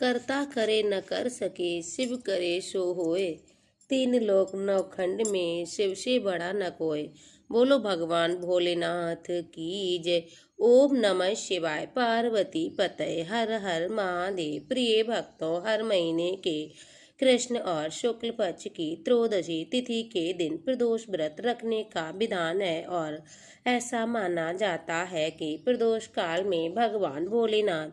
करता करे न कर सके, शिव करे सो होए। तीन लोक नौखंड में शिव से बड़ा न कोई। बोलो भगवान भोलेनाथ की जय। ओम नमः शिवाय। पार्वती पतये हर हर महादेव। प्रिय भक्तों, हर महीने के कृष्ण और शुक्ल पक्ष की त्रयोदशी तिथि के दिन प्रदोष व्रत रखने का विधान है और ऐसा माना जाता है कि प्रदोष काल में भगवान भोलेनाथ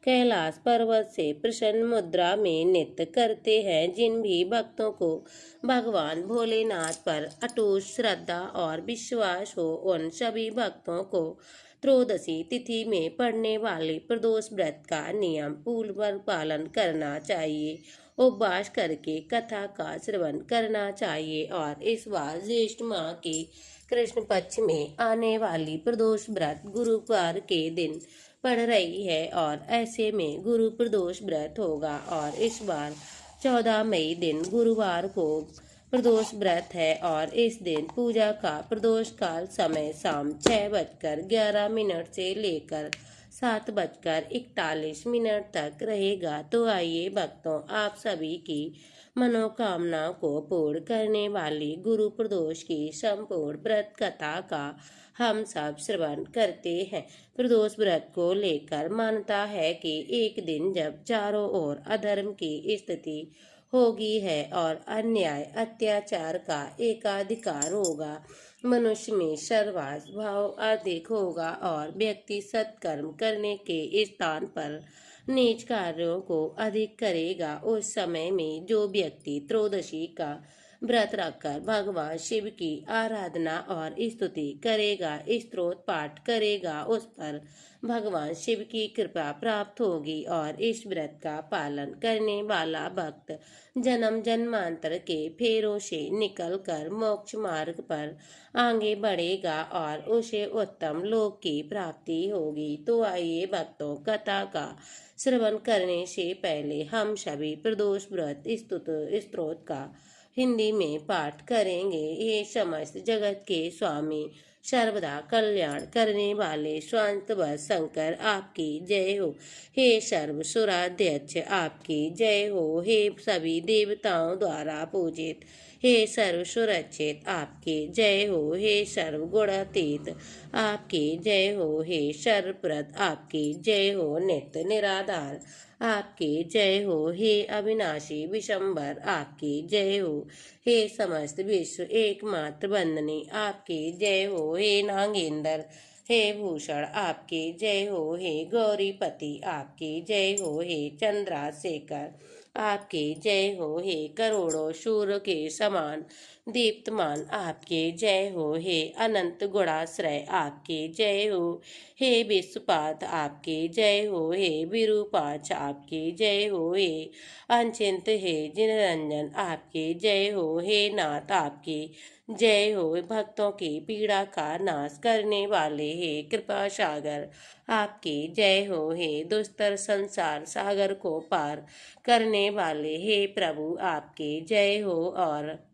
कैलाश पर्वत से प्रसन्न मुद्रा में नृत्य करते हैं। जिन भी भक्तों को भगवान भोलेनाथ पर अटूट श्रद्धा और विश्वास हो, उन सभी भक्तों को त्रयोदशी तिथि में पड़ने वाले प्रदोष व्रत का नियम पूर्वक पालन करना चाहिए। उपवास करके कथा का श्रवण करना चाहिए और इस बार ज्येष्ठ माह के कृष्ण पक्ष में आने वाली प्रदोष व्रत गुरुवार के दिन पड़ रही है और ऐसे में गुरु प्रदोष व्रत होगा और इस बार 14 मई दिन गुरुवार को प्रदोष व्रत है और इस दिन पूजा का प्रदोष काल समय शाम 6:11 से लेकर 7:41 तक रहेगा। तो आइए भक्तों, आप सभी की मनोकामनाओं को पूर्ण करने वाली गुरु प्रदोष की संपूर्ण व्रत कथा का हम सब श्रवण करते हैं। प्रदोष व्रत को लेकर मान्यता है कि एक दिन जब चारों ओर अधर्म की स्थिति होगी है और अन्याय अत्याचार का एकाधिकार होगा, मनुष्य में सर्वास भाव अधिक होगा और व्यक्ति सत्कर्म करने के स्थान पर नीच कार्यों को अधिक करेगा। उस समय में जो व्यक्ति त्रयोदशी का व्रत रखकर भगवान शिव की आराधना और स्तुति करेगा, स्तोत्र पाठ करेगा, उस पर भगवान शिव की कृपा प्राप्त होगी और इस व्रत का पालन करने वाला भक्त जन्म जन्मांतर के फेरों से निकलकर मोक्ष मार्ग पर आगे बढ़ेगा और उसे उत्तम लोक की प्राप्ति होगी। तो आइए भक्तों, कथा का श्रवण करने से पहले हम सभी प्रदोष व्रत स्तोत्र का हिंदी में पाठ करेंगे। ये समस्त जगत के स्वामी सर्वदा कल्याण करने वाले स्वांत शंकर आपकी जय हो। हे सर्व सुराध्यक्ष आपकी जय हो। हे सभी देवताओं द्वारा पूजित हे सर्व सुरक्षित आपकी जय हो। हे सर्व गुणातीत आपकी जय हो। हे सर्वप्रद आपकी जय हो। नित्य निराधार आपकी जय हो। हे अविनाशी विशंबर आपकी जय हो। हे समस्त विश्व एकमात्र बंदनी आपकी जय हो। हे नागेंद्र हे भूषण आपकी जय हो। हे गौरीपति आपकी जय हो। हे चंद्रशेखर आपकी जय हो। हे करोड़ों सूर्य के समान दीप्तमान आपकी जय हो। हे अनंत गुणाश्रय आपकी जय हो। हे विश्वपात आपकी जय हो। हे विरूपाक्ष आपकी जय हो। हे अचिंत हे जिनरंजन आपकी जय हो। हे नाथ आपकी जय हो। भक्तों की पीड़ा का नाश करने वाले हे कृपा सागर आपकी जय हो। हे दुस्तर संसार सागर को पार करने वाले हे प्रभु आपकी जय हो। और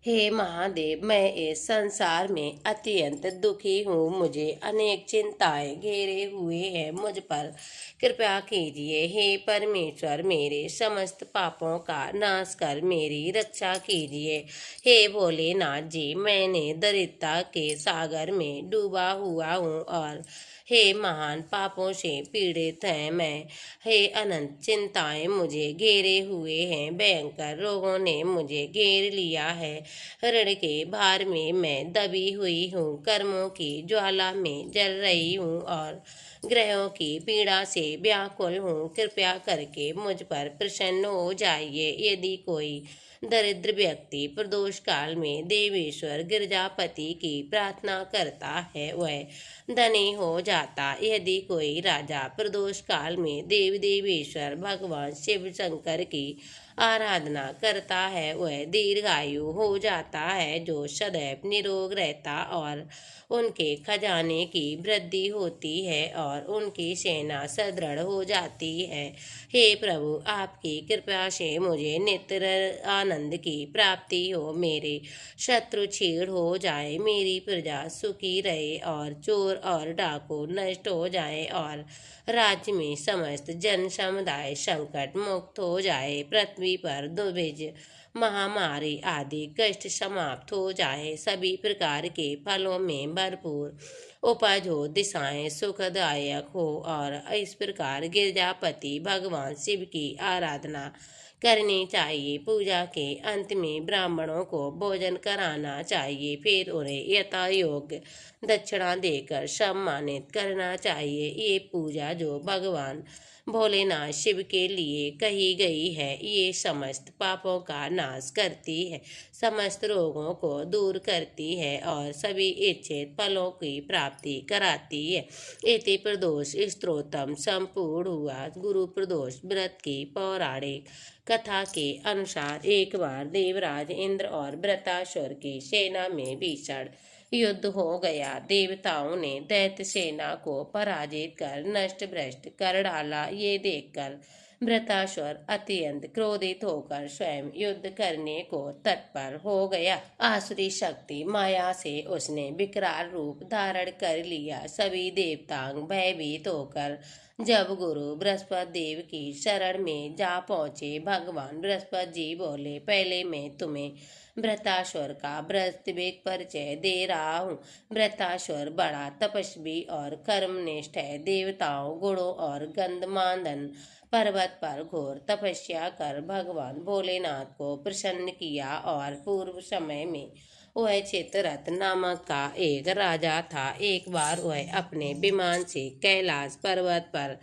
हे महादेव, मैं इस संसार में अत्यंत दुखी हूँ। मुझे अनेक चिंताएं घेरे हुए हैं, मुझ पर कृपा कीजिए। हे परमेश्वर, मेरे समस्त पापों का नाश कर मेरी रक्षा कीजिए। हे भोलेनाथ जी, मैंने दरिद्रता के सागर में डूबा हुआ हूँ और हे महान पापों से पीड़ित है मैं। हे अनंत चिंताएं मुझे घेरे हुए हैं, भयंकर रोगों ने मुझे घेर लिया है। ऋण के भार में मैं दबी हुई हूँ, कर्मों की ज्वाला में जल रही हूँ और ग्रहों की पीड़ा से व्याकुल हूँ। कृपया करके मुझ पर प्रसन्न हो जाइए। यदि कोई दरिद्र व्यक्ति प्रदोष काल में देवेश्वर गिरजापति की प्रार्थना करता है, वह धनी हो जाता। यदि कोई राजा प्रदोष काल में देव देवेश्वर भगवान शिव शंकर की आराधना करता है वह दीर्घायु हो जाता है, जो सदैव निरोग रहता और उनके खजाने की वृद्धि होती है और उनकी सेना सुदृढ़ हो जाती है। हे प्रभु, आपकी कृपा से मुझे नित्य आनंद की प्राप्ति हो, मेरे शत्रु छीड़ हो जाए, मेरी प्रजा सुखी रहे और चोर और डाकू नष्ट हो जाए और राज्य में समस्त जन समुदाय संकट मुक्त हो जाए। पृथ्वी पर दुर्भिक्ष, महामारी आदि कष्ट समाप्त हो जाए, सभी प्रकार के फलों में भरपूर उपज हो, दिशाएं सुखदायक हो और इस प्रकार गिरजापति भगवान शिव की आराधना करनी चाहिए। पूजा के अंत में ब्राह्मणों को भोजन कराना चाहिए, फिर उन्हें यथा योग्य दक्षिणा देकर सम्मानित करना चाहिए। ये पूजा जो भगवान भोलेनाथ शिव के लिए कही गई है, ये समस्त पापों का नाश करती है, समस्त रोगों को दूर करती है और सभी इच्छित फलों की प्राप्ति कराती है। इति प्रदोष स्तोत्रम संपूर्ण हुआ। गुरु प्रदोष व्रत की पौराणिक कथा के अनुसार एक बार देवराज इंद्र और वृत्रासुर की सेना में भीषण युद्ध हो गया। देवताओं ने दैत्य सेना को पराजित कर नष्ट भ्रष्ट कर डाला। ये देखकर वृत्रासुर अत्यंत क्रोधित होकर स्वयं युद्ध करने को तत्पर हो गया। आसुरी शक्ति माया से उसने विकराल रूप धारण कर लिया। सभी देवतांग भयभीत होकर जब गुरु बृहस्पति देव की शरण में जा पहुंचे, भगवान बृहस्पति जी बोले, पहले मैं तुम्हें वृत्रासुर का वास्तविक परिचय दे रहा हूँ। वृत्रासुर बड़ा तपस्वी और कर्मनिष्ठ है। देवताओं, गुणों और गंधमादन पर्वत पर घोर तपस्या कर भगवान भोलेनाथ को प्रसन्न किया और पूर्व समय में वह चित्ररथ नामक का एक राजा था। एक बार वह अपने विमान से कैलाश पर्वत पर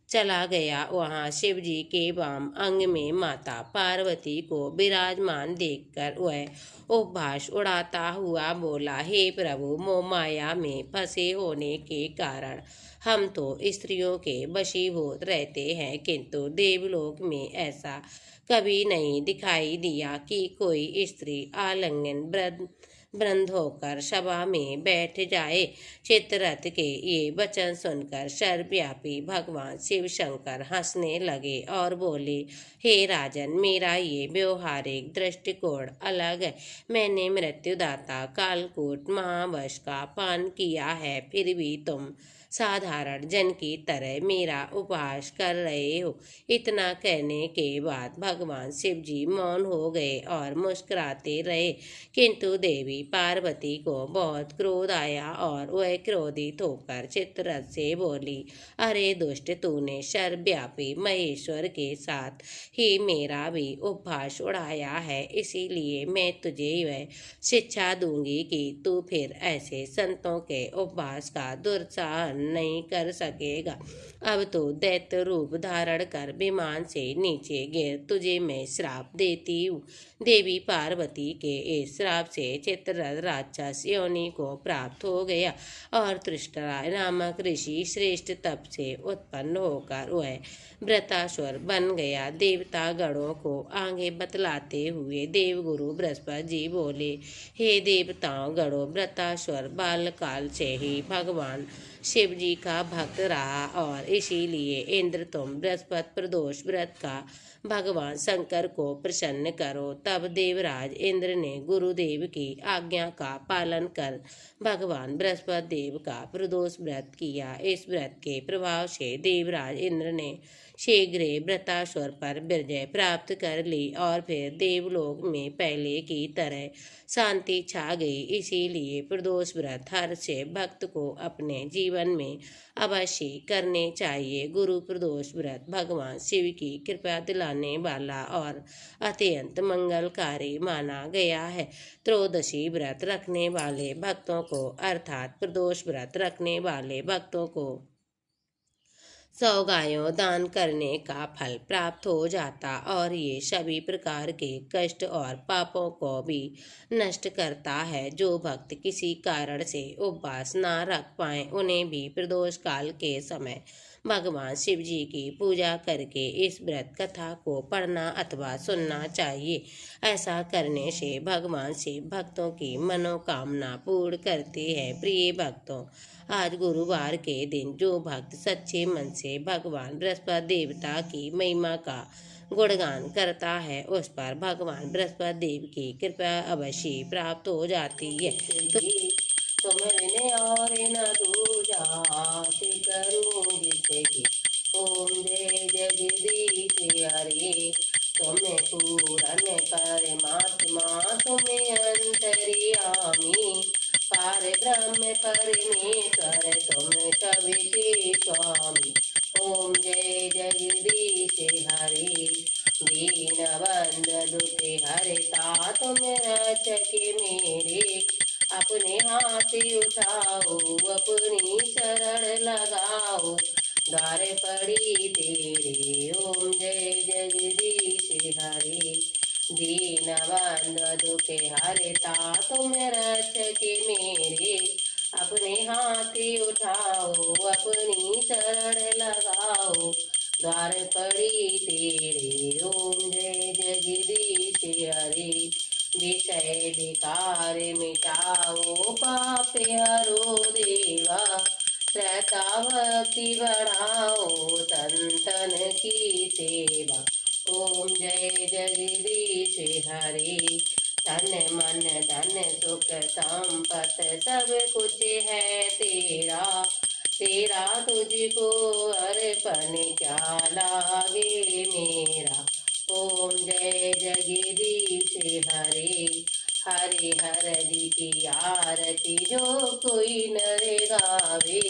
चला गया। वहां शिव जी के वाम अंग में माता पार्वती को विराजमान देखकर वह उपहास उड़ाता हुआ बोला, हे प्रभु, मोह माया में फंसे होने के कारण हम तो स्त्रियों के वशीभूत रहते हैं, किंतु देवलोक में ऐसा कभी नहीं दिखाई दिया कि कोई स्त्री आलिंगन बंद होकर सभा में बैठ जाए। चित्ररथ के ये वचन सुनकर सर्वव्यापी भगवान शिव शंकर हंसने लगे और बोले, हे राजन, मेरा ये व्यवहारिक दृष्टिकोण अलग है। मैंने मृत्युदाता कालकूट महावश का पान किया है, फिर भी तुम साधारण जन की तरह मेरा उपहास कर रहे हो। इतना कहने के बाद भगवान शिव जी मौन हो गए और मुस्कुराते रहे, किंतु देवी पार्वती को बहुत क्रोध आया और वह क्रोधित होकर चित्ररथ से बोली, अरे दुष्ट, तूने सर्वव्यापी महेश्वर के साथ ही मेरा भी उपहास उड़ाया है, इसीलिए मैं तुझे वह शिक्षा दूंगी कि तू फिर ऐसे संतों के उपहास का दुस्साहस नहीं कर सकेगा। अब तो दैत्य रूप धारण कर विमान से नीचे गिर, तुझे मैं श्राप देती हूँ। देवी पार्वती के इस श्राप से चित्ररथ राक्षस योनि को प्राप्त हो गया और तृष्टराय नामक ऋषि श्रेष्ठ तप से उत्पन्न होकर वह वृत्रासुर बन गया। देवता गणों को आगे बतलाते हुए देवगुरु बृहस्पति जी बोले, हे देवताओं गणों, वृत्रासुर बालकाल से ही भगवान शिव जी का भक्त रहा और इसीलिए इंद्र, तुम बृहस्पति प्रदोष व्रत का भगवान शंकर को प्रसन्न करो। तब देवराज इंद्र ने गुरुदेव की आज्ञा का पालन कर भगवान बृहस्पति देव का प्रदोष व्रत किया। इस व्रत के प्रभाव से देवराज इंद्र ने शीघ्र वृत्रासुर पर विजय प्राप्त कर ली और फिर देवलोक में पहले की तरह शांति छा गई। इसीलिए प्रदोष व्रत हर से भक्त को अपने जीवन में अवश्य करने चाहिए। गुरु प्रदोष व्रत भगवान शिव की कृपा दिलाने वाला और अत्यंत मंगलकारी माना गया है। त्रयोदशी व्रत रखने वाले भक्तों को अर्थात प्रदोष व्रत रखने वाले भक्तों को 100 गायों दान करने का फल प्राप्त हो जाता और ये सभी प्रकार के कष्ट और पापों को भी नष्ट करता है। जो भक्त किसी कारण से उपवास ना रख पाए, उन्हें भी प्रदोष काल के समय भगवान शिव जी की पूजा करके इस व्रत कथा को पढ़ना अथवा सुनना चाहिए। ऐसा करने से भगवान शिव भक्तों की मनोकामना पूर्ण करते हैं। प्रिय भक्तों, आज गुरुवार के दिन जो भक्त सच्चे मन से भगवान बृहस्पति देवता की महिमा का गुणगान करता है उस पर भगवान बृहस्पति देव की कृपा अवश्य प्राप्त हो जाती है। तो तुमने और न दूजा करूँ जिसे ओम जय जगदीश हरे। तुम्हें पूरन परमात्मा तुम्हें अंतर्यामी पार ब्रह्म परमेश्वर तुम सबके स्वामी। ओम जय जगदीश हरे। दीन बंद दुख हरता तुम रक्षक मेरे। अपने हाथ उठाओ अपनी शरण लगाओ द्वार पड़ी तेरे। ओम जय जगदीश हरे। दीन बंद दुख हरता तुम रक्षक मेरे। अपने हाथ उठाओ अपनी शरण लगाओ द्वार पड़ी तेरे। ओम जय जगदीश हरे। विषय विकार मिटाओ पाप हरो देवा। श्रद्धा भक्ति बढ़ाओ संतन की सेवा। ओम जय जगदीश हरे। तन मन धन सुख संपत सब कुछ है तेरा। तेरा तुझको अर्पण क्या लागे मेरा। ओम जय जगदीश हरे। हरे हर जी की आरती जो कोई नर गावे।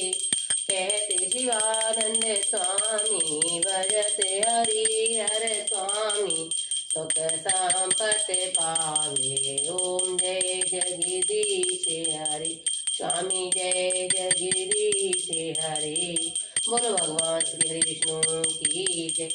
कहते शिवानंद स्वामी भजत हरि हर स्वामी सुख संपत पावे। ओम जय जगदीश हरे। स्वामी जय जगदीश हरे। बोलो भगवान श्री हरि विष्णु की जय।